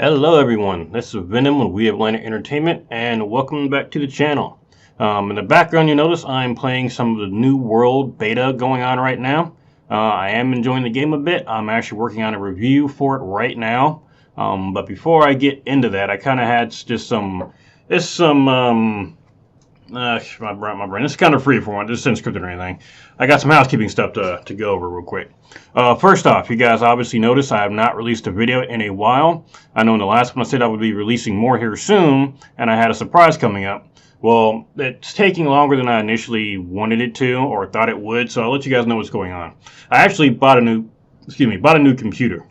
Hello everyone, this is Venom with We Have Atlanta Entertainment, and welcome back to the channel. In the background you notice I'm playing some of the New World beta going on right now. I am enjoying the game a bit. I'm actually working on a review for it right now. But before I get into that, I kind of had my brain. It's kind of free for one. This isn't scripted or anything. I got some housekeeping stuff to go over real quick. First off, you guys obviously noticed I have not released a video in a while. I know in the last one I said I would be releasing more here soon, and I had a surprise coming up. Well, it's taking longer than I initially wanted it to, or thought it would, so I'll let you guys know what's going on. I actually bought a new computer.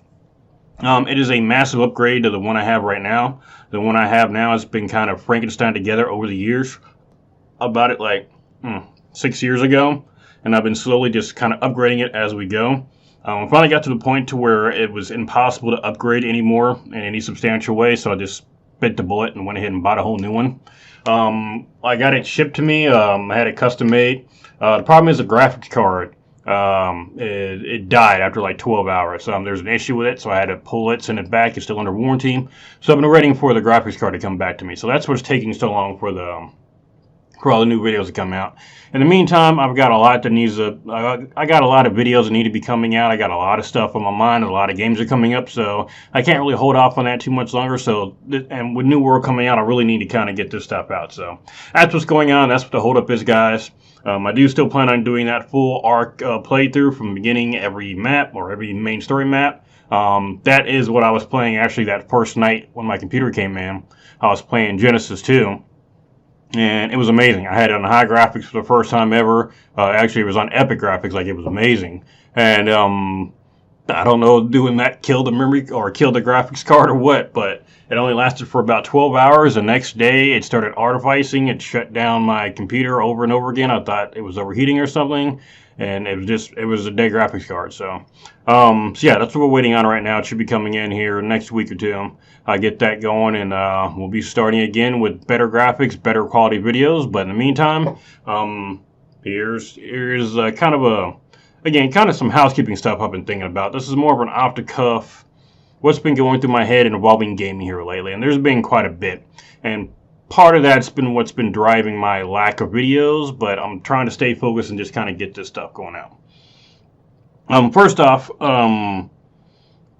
It is a massive upgrade to the one I have right now. The one I have now has been kind of Frankenstein together over the years. About it like 6 years ago, and I've been slowly just kind of upgrading it as we go. I finally got to the point to where it was impossible to upgrade anymore in any substantial way, so I just bit the bullet and went ahead and bought a whole new one. I got it shipped to me. I had it custom made. The problem is the graphics card. It died after like 12 hours. There's an issue with it, so I had to pull it, send it back. It's still under warranty. So I've been waiting for the graphics card to come back to me. So that's what's taking so long for all the new videos to come out. In the meantime, I've got a lot that needs to, I got a lot of videos that need to be coming out. I got a lot of stuff on my mind. A lot of games are coming up, so I can't really hold off on that too much longer. So, and with New World coming out, I really need to kind of get this stuff out. So that's what's going on. That's what the holdup is, guys. I do still plan on doing that full arc playthrough from the beginning, every map or every main story map. That is what I was playing actually that first night when my computer came in. I was playing Genesis 2. And it was amazing. I had it on high graphics for the first time ever. Actually, it was on epic graphics, like it was amazing. And I don't know, doing that killed the memory or killed the graphics card or what, but it only lasted for about 12 hours. The next day, it started artifacing. It shut down my computer over and over again. I thought it was overheating or something. And it was a dead graphics card. So yeah, that's what we're waiting on right now. It should be coming in here next week or two. I get that going, and we'll be starting again with better graphics, better quality videos. But in the meantime, here's kind of some housekeeping stuff I've been thinking about. This is more of an off the cuff, what's been going through my head involving gaming here lately, and there's been quite a bit. And part of that's been what's been driving my lack of videos, but I'm trying to stay focused and just kind of get this stuff going out. First off,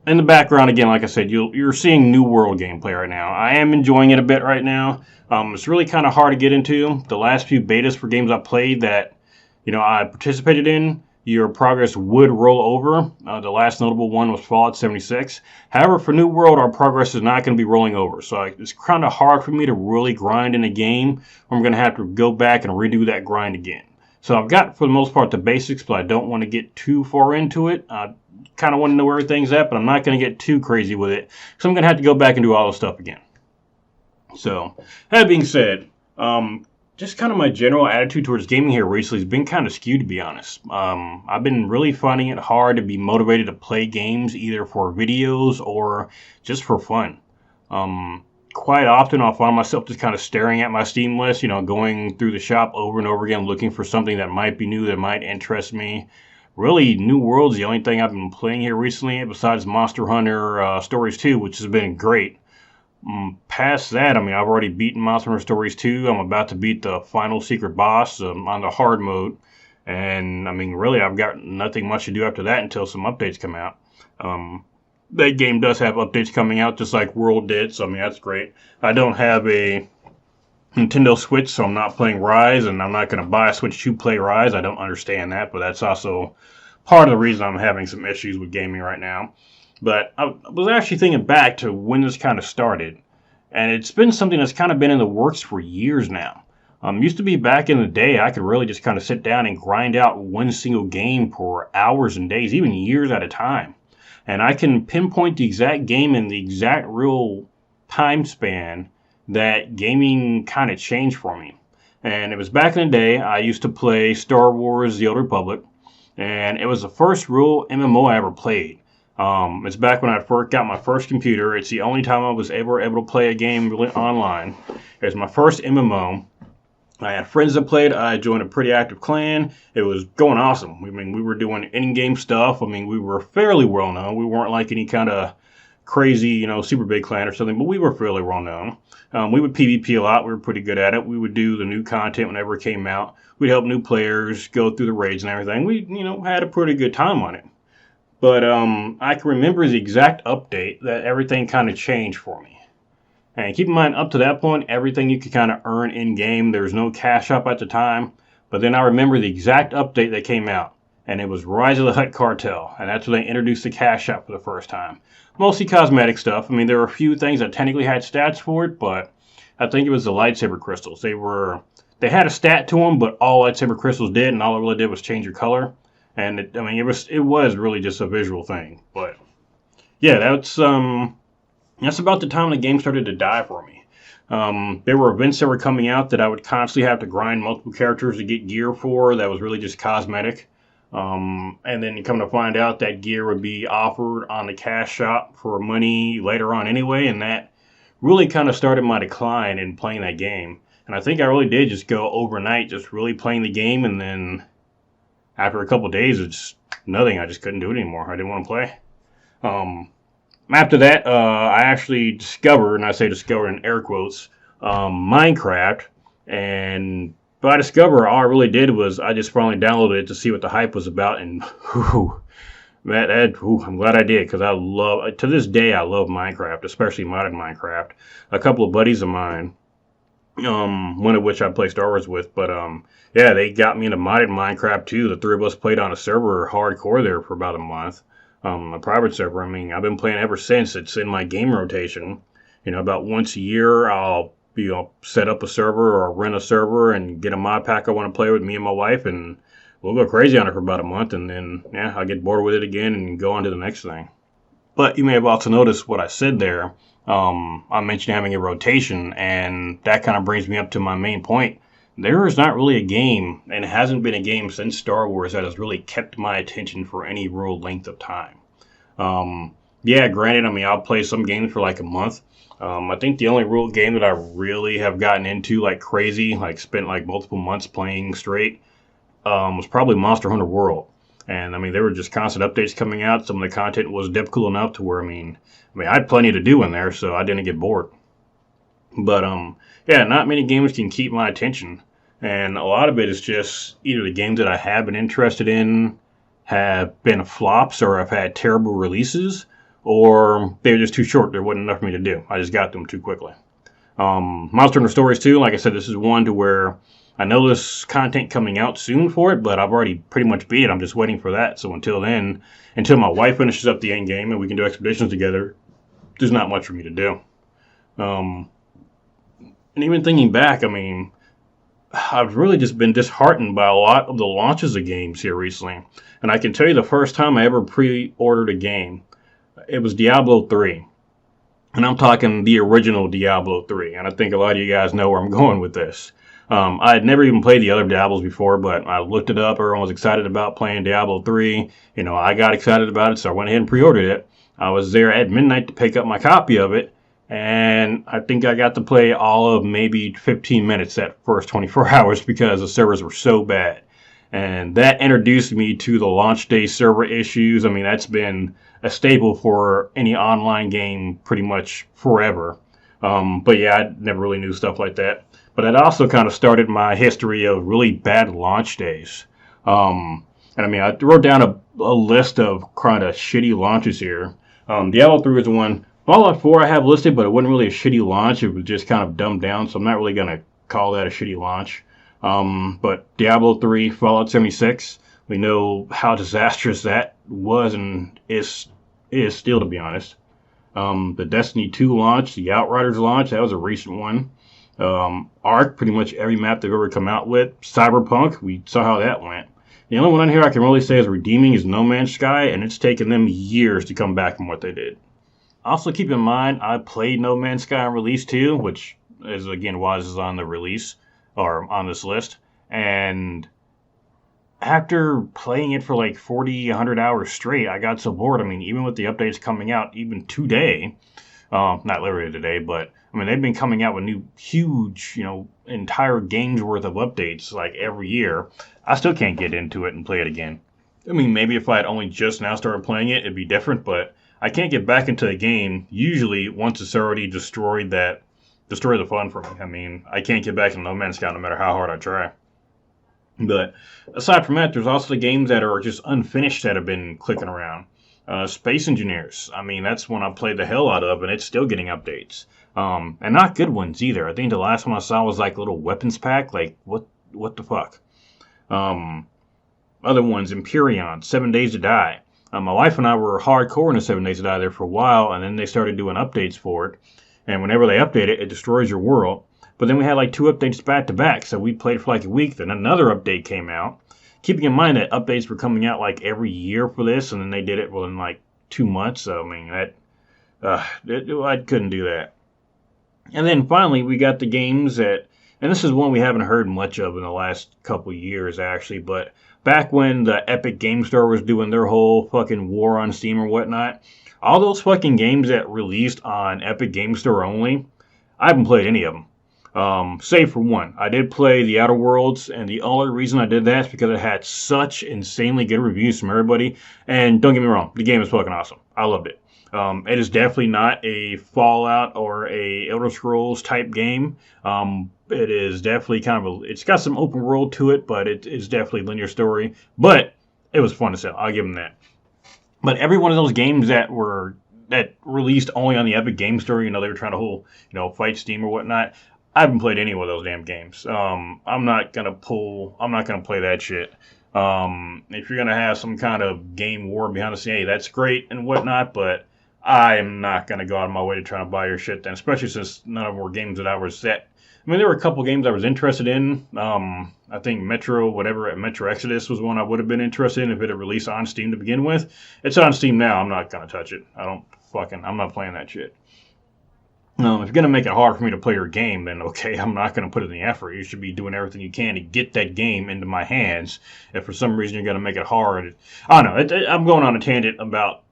in the background, again, like I said, you're seeing New World gameplay right now. I am enjoying it a bit right now. It's really kind of hard to get into. The last few betas for games I played that, I participated in, your progress would roll over. The last notable one was Fallout 76. However, for New World, our progress is not going to be rolling over. So it's kind of hard for me to really grind in a game. I'm going to have to go back and redo that grind again. So I've got, for the most part, the basics, but I don't want to get too far into it. I kind of want to know where everything's at, but I'm not going to get too crazy with it. So I'm going to have to go back and do all the stuff again. So, that being said, just kind of my general attitude towards gaming here recently has been kind of skewed, to be honest. I've been really finding it hard to be motivated to play games, either for videos or just for fun. Quite often I'll find myself just kind of staring at my Steam list, going through the shop over and over again, looking for something that might be new, that might interest me. Really, New World's the only thing I've been playing here recently, besides Monster Hunter Stories 2, which has been great. Past that, I've already beaten Monster Hunter Stories 2. I'm about to beat the final secret boss on the hard mode. And, really, I've got nothing much to do after that until some updates come out. That game does have updates coming out, just like World did, so that's great. I don't have a Nintendo Switch, so I'm not playing Rise, and I'm not going to buy a Switch to play Rise. I don't understand that, but that's also part of the reason I'm having some issues with gaming right now. But I was actually thinking back to when this kind of started, and it's been something that's kind of been in the works for years now. Used to be back in the day, I could really just kind of sit down and grind out one single game for hours and days, even years at a time. And I can pinpoint the exact game and the exact real time span that gaming kind of changed for me. And it was back in the day, I used to play Star Wars The Old Republic, and it was the first real MMO I ever played. It's back when I first got my first computer. It's the only time I was ever able to play a game really online. It was my first MMO. I had friends that played. I joined a pretty active clan. It was going awesome. We were doing in-game stuff. We were fairly well known. We weren't like any kind of crazy, super big clan or something, but we were fairly well known. We would PvP a lot. We were pretty good at it. We would do the new content whenever it came out. We'd help new players go through the raids and everything. We, had a pretty good time on it. But I can remember the exact update that everything kind of changed for me. And keep in mind, up to that point, everything you could kind of earn in-game. There was no cash up at the time. But then I remember the exact update that came out. And it was Rise of the Hutt Cartel. And that's when they introduced the cash up for the first time. Mostly cosmetic stuff. I mean, there were a few things that technically had stats for it, but I think it was the lightsaber crystals. They had a stat to them, but all lightsaber crystals did, and all it really did was change your color. And it was really just a visual thing. But yeah, that's about the time the game started to die for me. There were events that were coming out that I would constantly have to grind multiple characters to get gear for. That was really just cosmetic. And then you come to find out that gear would be offered on the cash shop for money later on anyway, and that really kind of started my decline in playing that game. And I think I really did just go overnight just really playing the game, and then after a couple of days, it's nothing. I just couldn't do it anymore. I didn't want to play. After that, I actually discovered, and I say discovered in air quotes, Minecraft. And by discover, all I really did was I just finally downloaded it to see what the hype was about. And I'm glad I did, because to this day, I love Minecraft, especially modded Minecraft. A couple of buddies of mine, one of which I play Star Wars with, but yeah, they got me into modded Minecraft too. The three of us played on a server hardcore there for about a month. A private server. I mean, I've been playing ever since. It's in my game rotation. About once a year, I'll set up a server or rent a server and get a mod pack I want to play with me and my wife, and we'll go crazy on it for about a month, and then, yeah, I'll get bored with it again and go on to the next thing. But you may have also noticed what I said there. I mentioned having a rotation, and that kind of brings me up to my main point. There is not really a game, and it hasn't been a game since Star Wars, that has really kept my attention for any real length of time. Yeah, granted, I'll play some games for like a month. I think the only real game that I really have gotten into like crazy, like spent like multiple months playing straight, was probably Monster Hunter World. And there were just constant updates coming out. Some of the content was difficult enough to where, I had plenty to do in there, so I didn't get bored. But yeah, not many games can keep my attention. And a lot of it is just either the games that I have been interested in have been flops or have had terrible releases, or they're just too short. There wasn't enough for me to do. I just got them too quickly. Monster Hunter Stories 2, like I said, this is one to where I know there's content coming out soon for it, but I've already pretty much beat it. I'm just waiting for that. So until then, until my wife finishes up the end game and we can do expeditions together, there's not much for me to do. And even thinking back, I've really just been disheartened by a lot of the launches of games here recently. And I can tell you the first time I ever pre-ordered a game, it was Diablo 3. And I'm talking the original Diablo 3. And I think a lot of you guys know where I'm going with this. I had never even played the other Diablos before, but I looked it up. Everyone was excited about playing Diablo 3. I got excited about it, so I went ahead and pre-ordered it. I was there at midnight to pick up my copy of it. And I think I got to play all of maybe 15 minutes that first 24 hours because the servers were so bad. And that introduced me to the launch day server issues. That's been a staple for any online game pretty much forever. But yeah, I never really knew stuff like that. But it also kind of started my history of really bad launch days. And I wrote down a list of kind of shitty launches here. Diablo 3 is the one. Fallout 4 I have listed, but it wasn't really a shitty launch. It was just kind of dumbed down, so I'm not really going to call that a shitty launch. But Diablo 3, Fallout 76, we know how disastrous that was and is still, to be honest. The Destiny 2 launch, the Outriders launch, that was a recent one. Ark, pretty much every map they've ever come out with. Cyberpunk, we saw how that went. The only one on here I can really say is redeeming is No Man's Sky, and it's taken them years to come back from what they did. Also, keep in mind, I played No Man's Sky on release 2, which is, again, why this is on the release, or on this list. And after playing it for like 40, 100 hours straight, I got so bored. Even with the updates coming out, even today, not literally today, but, they've been coming out with new, huge, entire games worth of updates, like, every year. I still can't get into it and play it again. Maybe if I had only just now started playing it, it'd be different, but I can't get back into the game usually once it's already destroyed the fun for me. I mean, I can't get back into No Man's Sky no matter how hard I try. But aside from that, there's also the games that are just unfinished that have been clicking around. Space Engineers. I mean, that's one I played the hell out of, and it's still getting updates. And not good ones either. I think the last one I saw was like a little weapons pack. Like, what the fuck? Other ones, Empyrean, 7 Days to Die. My wife and I were hardcore in the 7 Days to Die there for a while, and then they started doing updates for it. And whenever they update it, it destroys your world. But then we had like 2 updates back to back, so we played for like a week. Then another update came out. Keeping in mind that updates were coming out like every year for this, and then they did it within like 2 months. So I mean, I couldn't do that. And then finally, we got the games that, and this is one we haven't heard much of in the last couple years actually, but back when the Epic Game Store was doing their whole fucking war on Steam or whatnot, all those fucking games that released on Epic Game Store only, I haven't played any of them. Save for one. I did play The Outer Worlds, and the only reason I did that is because it had such insanely good reviews from everybody. And don't get me wrong, the game is fucking awesome. I loved it. It is definitely not a Fallout or a Elder Scrolls type game. It is definitely it's got some open world to it, but it's definitely linear story. But it was fun to sell. I'll give them that. But every one of those games that released only on the Epic Game Store, they were trying to fight Steam or whatnot. I haven't played any of those damn games. I'm not gonna play that shit. If you're gonna have some kind of game war behind the scene, hey, that's great and whatnot, but I am not gonna go out of my way to try to buy your shit then, especially since none of them were games that I was set. I mean, there were a couple games I was interested in. I think Metro Exodus was one I would have been interested in if it had released on Steam to begin with. It's on Steam now. I'm not gonna touch it. I'm not playing that shit. If you're going to make it hard for me to play your game, then okay, I'm not going to put in the effort. You should be doing everything you can to get that game into my hands. If for some reason you're going to make it hard, I don't know. I'm going on a tangent about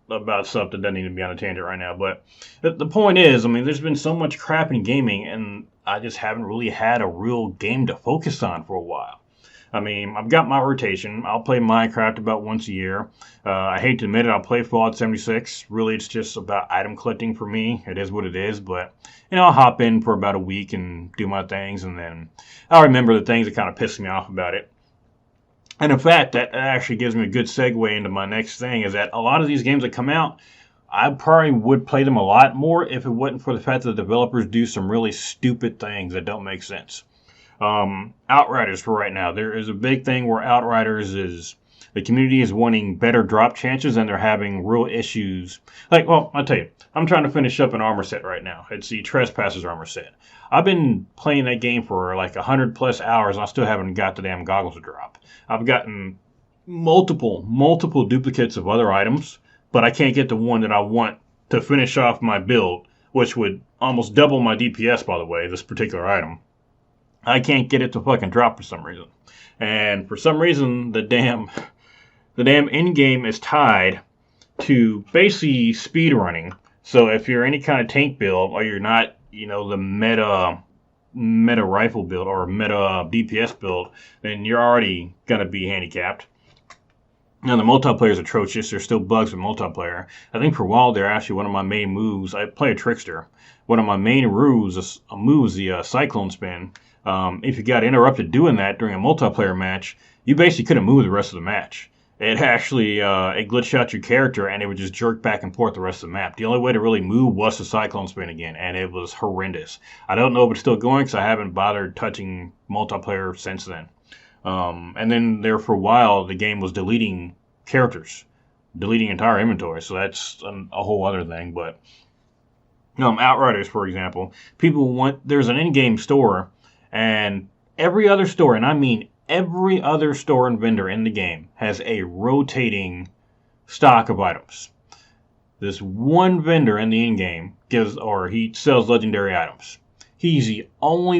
stuff that doesn't need to be on a tangent right now. But the point is, I mean, there's been so much crap in gaming, and I just haven't really had a real game to focus on for a while. I mean, I've got my rotation. I'll play Minecraft about once a year. I hate to admit it, I'll play Fallout 76. Really, it's just about item collecting for me. It is what it is, but, I'll hop in for about a week and do my things, and then I'll remember the things that kind of pissed me off about it. And in fact, that actually gives me a good segue into my next thing, is that a lot of these games that come out, I probably would play them a lot more if it wasn't for the fact that the developers do some really stupid things that don't make sense. Outriders for right now. There is a big thing where the community is wanting better drop chances, and they're having real issues. I'll tell you, I'm trying to finish up an armor set right now. It's the Trespassers armor set. I've been playing that game for like 100 plus hours, and I still haven't got the damn goggles to drop. I've gotten multiple duplicates of other items, but I can't get the one that I want to finish off my build, which would almost double my DPS, by the way, this particular item. I can't get it to fucking drop for some reason. And for some reason, the damn end game is tied to basically speed running. So if you're any kind of tank build, or you're not, the meta rifle build or meta DPS build, then you're already going to be handicapped. Now, the multiplayer is atrocious. There's still bugs with multiplayer. I think for a while there, actually, one of my main moves, I play a trickster. One of my main moves is the Cyclone Spin. If you got interrupted doing that during a multiplayer match, you basically couldn't move the rest of the match. It actually it glitched out your character, and it would just jerk back and forth the rest of the map. The only way to really move was the Cyclone Spin again, and it was horrendous. I don't know if it's still going because I haven't bothered touching multiplayer since then. And then there for a while, the game was deleting characters, deleting entire inventory, so that's a whole other thing. But Outriders, for example, there's an in-game store, and every other store, and I mean every other store and vendor in the game, has a rotating stock of items. This one vendor in the in-game he sells legendary items. He's the only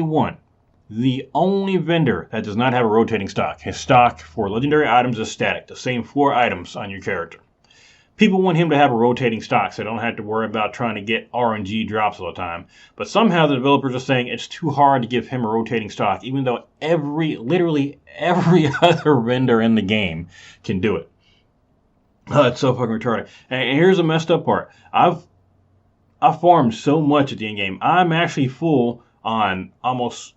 vendor that does not have a rotating stock. His stock for legendary items is static, the same 4 items on your character. People want him to have a rotating stock so they don't have to worry about trying to get RNG drops all the time. But somehow the developers are saying it's too hard to give him a rotating stock, even though literally every other vendor in the game can do it. It's so fucking retarded. And here's the messed up part. I farmed so much at the end game. I'm actually full on almost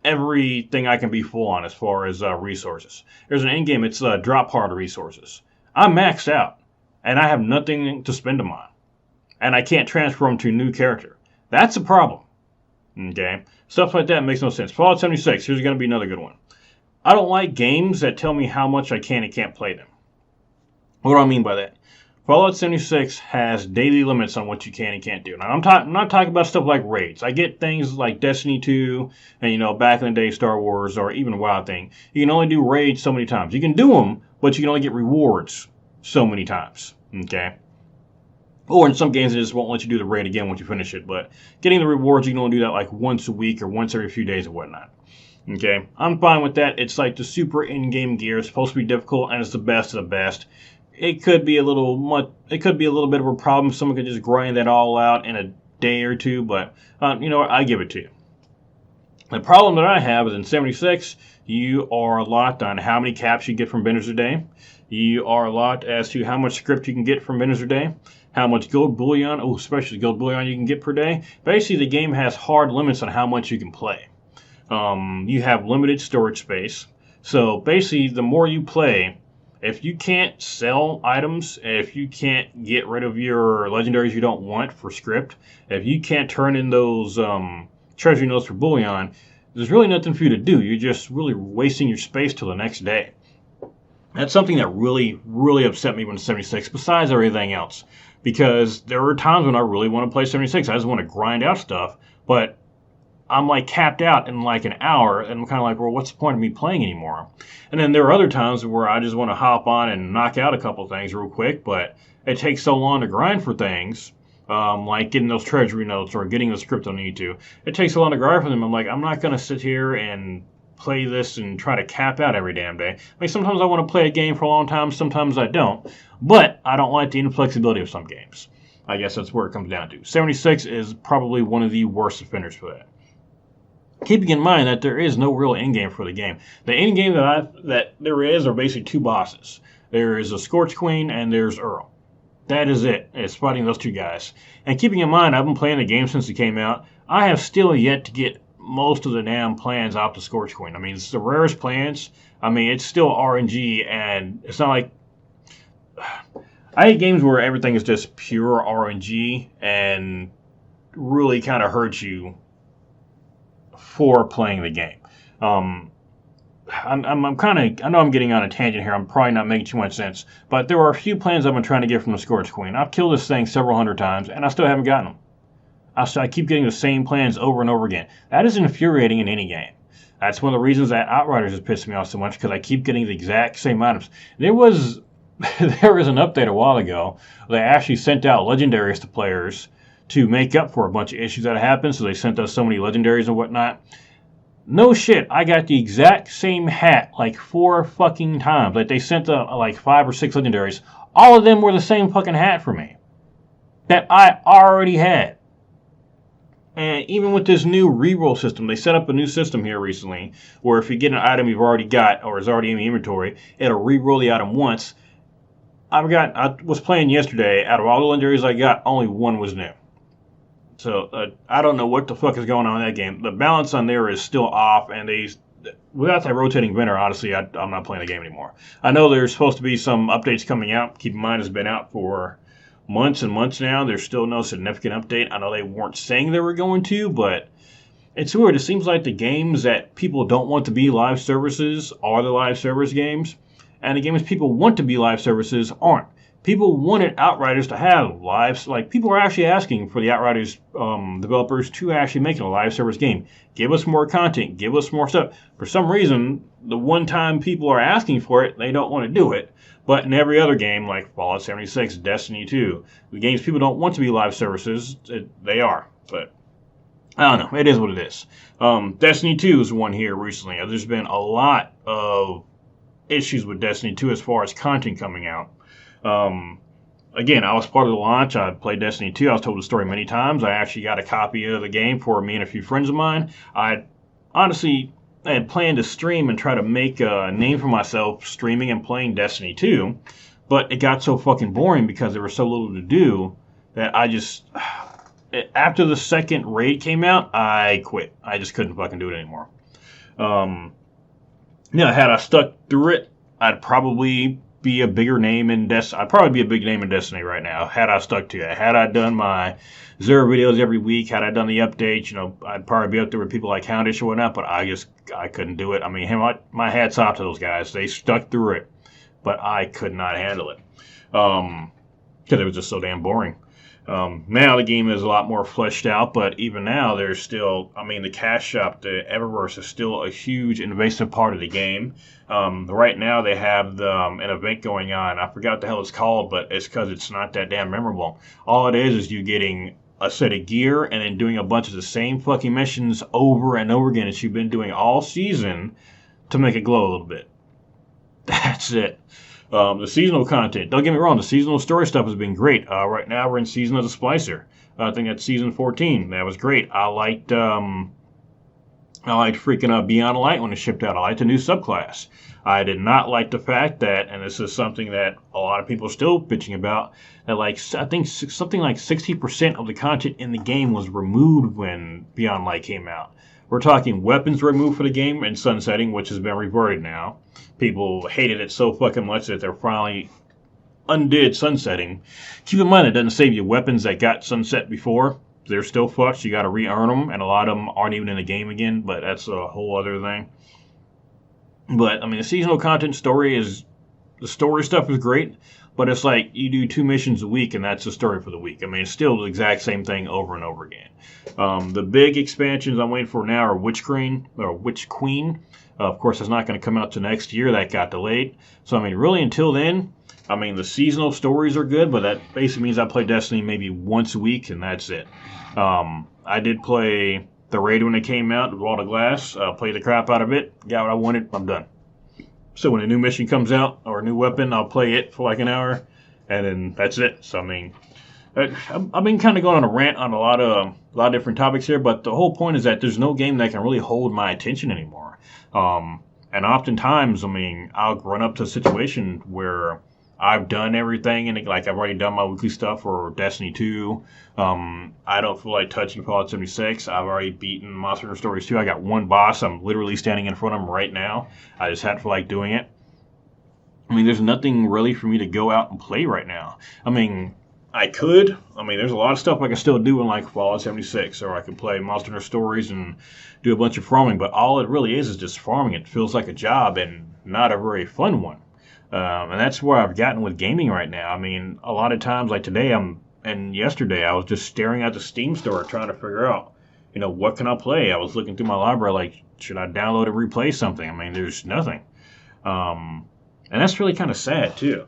everything I can be full on as far as resources. There's an end game. It's drop hard resources. I'm maxed out, and I have nothing to spend them on, and I can't transfer them to a new character. That's a problem. Okay, stuff like that makes no sense. Fallout 76. Here's going to be another good one. I don't like games that tell me how much I can and can't play them. What do I mean by that? Fallout 76 has daily limits on what you can and can't do. Now, I'm not talking about stuff like raids. I get things like Destiny 2 and, back in the day, Star Wars or even Wild Thing. You can only do raids so many times. You can do them, but you can only get rewards so many times. Okay? Or in some games, it just won't let you do the raid again once you finish it. But getting the rewards, you can only do that like once a week or once every few days or whatnot. Okay? I'm fine with that. It's like the super in-game gear. It's supposed to be difficult, and it's the best of the best. It could be a little much. It could be a little bit of a problem. Someone could just grind that all out in a day or two. But you know what? I give it to you. The problem that I have is in 76, you are locked on how many caps you get from vendors a day. You are locked as to how much script you can get from vendors a day. How much gold bullion, especially gold bullion you can get per day. Basically, the game has hard limits on how much you can play. You have limited storage space. So basically, the more you play, if you can't sell items, if you can't get rid of your legendaries you don't want for script, if you can't turn in those treasury notes for bullion, there's really nothing for you to do. You're just really wasting your space till the next day. That's something that really, really upset me when 76, besides everything else. Because there were times when I really want to play 76. I just want to grind out stuff, but I'm like capped out in like an hour, and I'm kind of like, well, what's the point of me playing anymore? And then there are other times where I just want to hop on and knock out a couple things real quick, but it takes so long to grind for things, like getting those treasury notes or getting the script I need to. It takes so long to grind for them. I'm like, I'm not going to sit here and play this and try to cap out every damn day. I mean, sometimes I want to play a game for a long time, sometimes I don't, but I don't like the inflexibility of some games. I guess that's where it comes down to. 76 is probably one of the worst offenders for that. Keeping in mind that there is no real end game for the game. The end game that there is are basically two bosses. There is a Scorch Queen and there's Earl. That is it. It's fighting those two guys. And keeping in mind, I've been playing the game since it came out. I have still yet to get most of the damn plans off the Scorch Queen. I mean, it's the rarest plans. I mean, it's still RNG, and it's not like... I hate games where everything is just pure RNG and really kind of hurts you for playing the game. I'm kind of, I know I'm getting on a tangent here. I'm probably not making too much sense, but there are a few plans I've been trying to get from the Scorch Queen. I've killed this thing several hundred times, and I still haven't gotten them. I keep getting the same plans over and over again. That is infuriating in any game. That's one of the reasons that Outriders has pissed me off so much, because I keep getting the exact same items. There was an update a while ago. They actually sent out legendaries to players to make up for a bunch of issues that happened, so they sent us so many legendaries and whatnot. No shit, I got the exact same hat like 4 fucking times. Like, they sent like 5 or 6 legendaries. All of them were the same fucking hat for me that I already had. And even with this new reroll system, they set up a new system here recently where if you get an item you've already got or is already in the inventory, it'll reroll the item once. I was playing yesterday. Out of all the legendaries I got, only 1 was new. So I don't know what the fuck is going on in that game. The balance on there is still off, and without that rotating vendor, honestly, I'm not playing the game anymore. I know there's supposed to be some updates coming out. Keep in mind, it's been out for months and months now. There's still no significant update. I know they weren't saying they were going to, but it's weird. It seems like the games that people don't want to be live services are the live service games, and the games people want to be live services aren't. People wanted Outriders to have lives. Like, people are actually asking for the Outriders developers to actually make it a live service game. Give us more content. Give us more stuff. For some reason, the one time people are asking for it, they don't want to do it. But in every other game, like Fallout 76, Destiny 2, the games people don't want to be live services, they are. But I don't know. It is what it is. Destiny 2 is one here recently. There's been a lot of issues with Destiny 2 as far as content coming out. Again, I was part of the launch. I played Destiny 2. I was told the story many times. I actually got a copy of the game for me and a few friends of mine. I had planned to stream and try to make a name for myself streaming and playing Destiny 2. But it got so fucking boring because there was so little to do that I just, after the second raid came out, I quit. I just couldn't fucking do it anymore. Had I stuck through it, I'd probably be a bigger name in Destiny. I'd probably be a big name in Destiny right now had I stuck to it. Had I done my 0 videos every week, had I done the updates, I'd probably be up there with people like Houndish or whatnot, but I couldn't do it. I mean, my hat's off to those guys. They stuck through it, but I could not handle it. Because it was just so damn boring. Now the game is a lot more fleshed out, but even now there's still, the cash shop, the Eververse is still a huge invasive part of the game. Right now they have an event going on. I forgot what the hell it's called, but it's because it's not that damn memorable. All it is you getting a set of gear and then doing a bunch of the same fucking missions over and over again that you've been doing all season to make it glow a little bit. That's it. The seasonal content, don't get me wrong, the seasonal story stuff has been great. Right now we're in Season of the Splicer. I think that's season 14. That was great. I liked freaking Beyond Light when it shipped out. I liked the new subclass. I did not like the fact that, and this is something that a lot of people are still bitching about, that I think something like 60% of the content in the game was removed when Beyond Light came out. We're talking weapons removed for the game and sunsetting, which has been reverted now. People hated it so fucking much that they're finally undid sunsetting. Keep in mind, it doesn't save you weapons that got sunset before. They're still fucked. You got to re-earn them, and a lot of them aren't even in the game again, but that's a whole other thing. But, the seasonal content the story stuff is great, but it's like you do 2 missions a week, and that's the story for the week. It's still the exact same thing over and over again. The big expansions I'm waiting for now are Witch Queen. Of course, it's not going to come out to next year. That got delayed. So, really until then, the seasonal stories are good, but that basically means I play Destiny maybe once a week, and that's it. I did play the raid when it came out, Wall of Glass. Played the crap out of it. Got what I wanted. I'm done. So when a new mission comes out or a new weapon, I'll play it for like an hour, and then that's it. So I've been kind of going on a rant on a lot of different topics here, but the whole point is that there's no game that can really hold my attention anymore. And oftentimes, I'll run up to a situation where I've done everything, and I've already done my weekly stuff for Destiny 2. I don't feel like touching Fallout 76. I've already beaten Monster Hunter Stories 2. I got one boss. I'm literally standing in front of him right now. I just hadn't feel like doing it. There's nothing really for me to go out and play right now. I could. There's a lot of stuff I can still do in Fallout 76, or I could play Monster Hunter Stories and do a bunch of farming, but all it really is just farming. It feels like a job and not a very fun one. And that's where I've gotten with gaming right now. A lot of times, like today, and yesterday, I was just staring at the Steam store trying to figure out, what can I play? I was looking through my library should I download and replay something? There's nothing. And that's really kind of sad, too.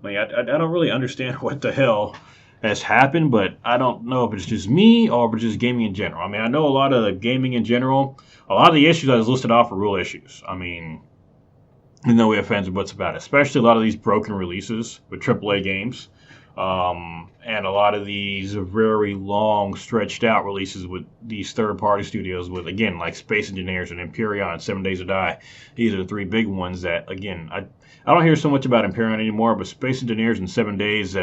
I don't really understand what the hell has happened, but I don't know if it's just me or if it's just gaming in general. I know a lot of the gaming in general, a lot of the issues I was listed off are real issues. No offense and buts about it, especially a lot of these broken releases with AAA games, and a lot of these very long, stretched out releases with these third-party studios with, again, like Space Engineers and Empyrean and 7 Days to Die. These are the 3 big ones that, again, I don't hear so much about Empyrean anymore, but Space Engineers and 7 Days,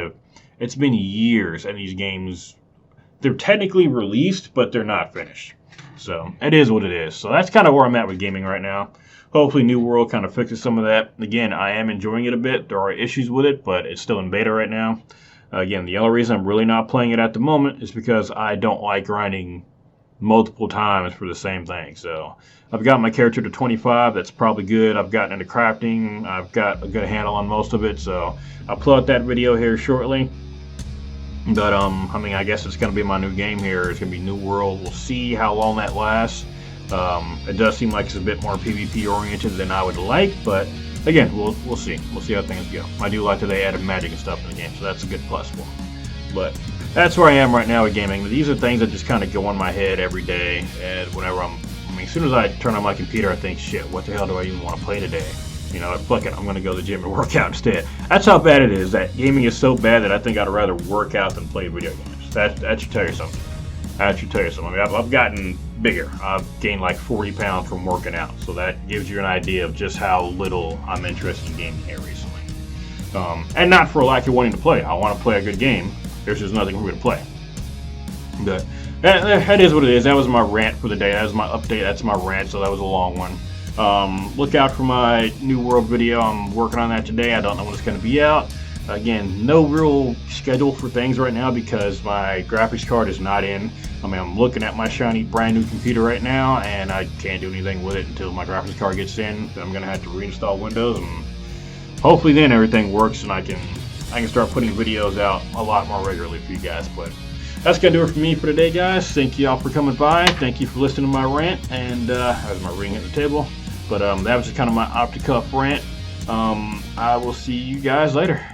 it's been years, and these games, they're technically released, but they're not finished. So, it is what it is. So that's kind of where I'm at with gaming right now. Hopefully New World kind of fixes some of that. Again, I am enjoying it a bit. There are issues with it, but it's still in beta right now. Again, the only reason I'm really not playing it at the moment is because I don't like grinding multiple times for the same thing. So I've got my character to 25. That's probably good. I've gotten into crafting. I've got a good handle on most of it. So I'll pull out that video here shortly. But, I guess it's going to be my new game here. It's going to be New World. We'll see how long that lasts. It does seem like it's a bit more PvP oriented than I would like, but again, we'll see. We'll see how things go. I do like that they added magic and stuff in the game, so that's a good plus for me. But that's where I am right now with gaming. These are things that just kind of go on my head every day, and whenever as soon as I turn on my computer, I think, shit, what the hell do I even want to play today? Fuck it, I'm going to go to the gym and work out instead. That's how bad it is. That gaming is so bad that I think I'd rather work out than play video games. That should tell you something. I've gotten bigger. I've gained like 40 pounds from working out. So that gives you an idea of just how little I'm interested in gaming here recently. And not for lack of wanting to play. I want to play a good game. There's just nothing for me to play. But that is what it is. That was my rant for the day. That was my update. That's my rant, so that was a long one. Look out for my New World video. I'm working on that today. I don't know when it's going to be out. Again, no real schedule for things right now because my graphics card is not in. I mean, I'm looking at my shiny brand new computer right now, and I can't do anything with it until my graphics card gets in. I'm going to have to reinstall Windows, and hopefully then everything works and I can start putting videos out a lot more regularly for you guys. But that's going to do it for me for today, guys. Thank you all for coming by. Thank you for listening to my rant, and as my ring at the table. But that was just kind of my off the cuff rant. I will see you guys later.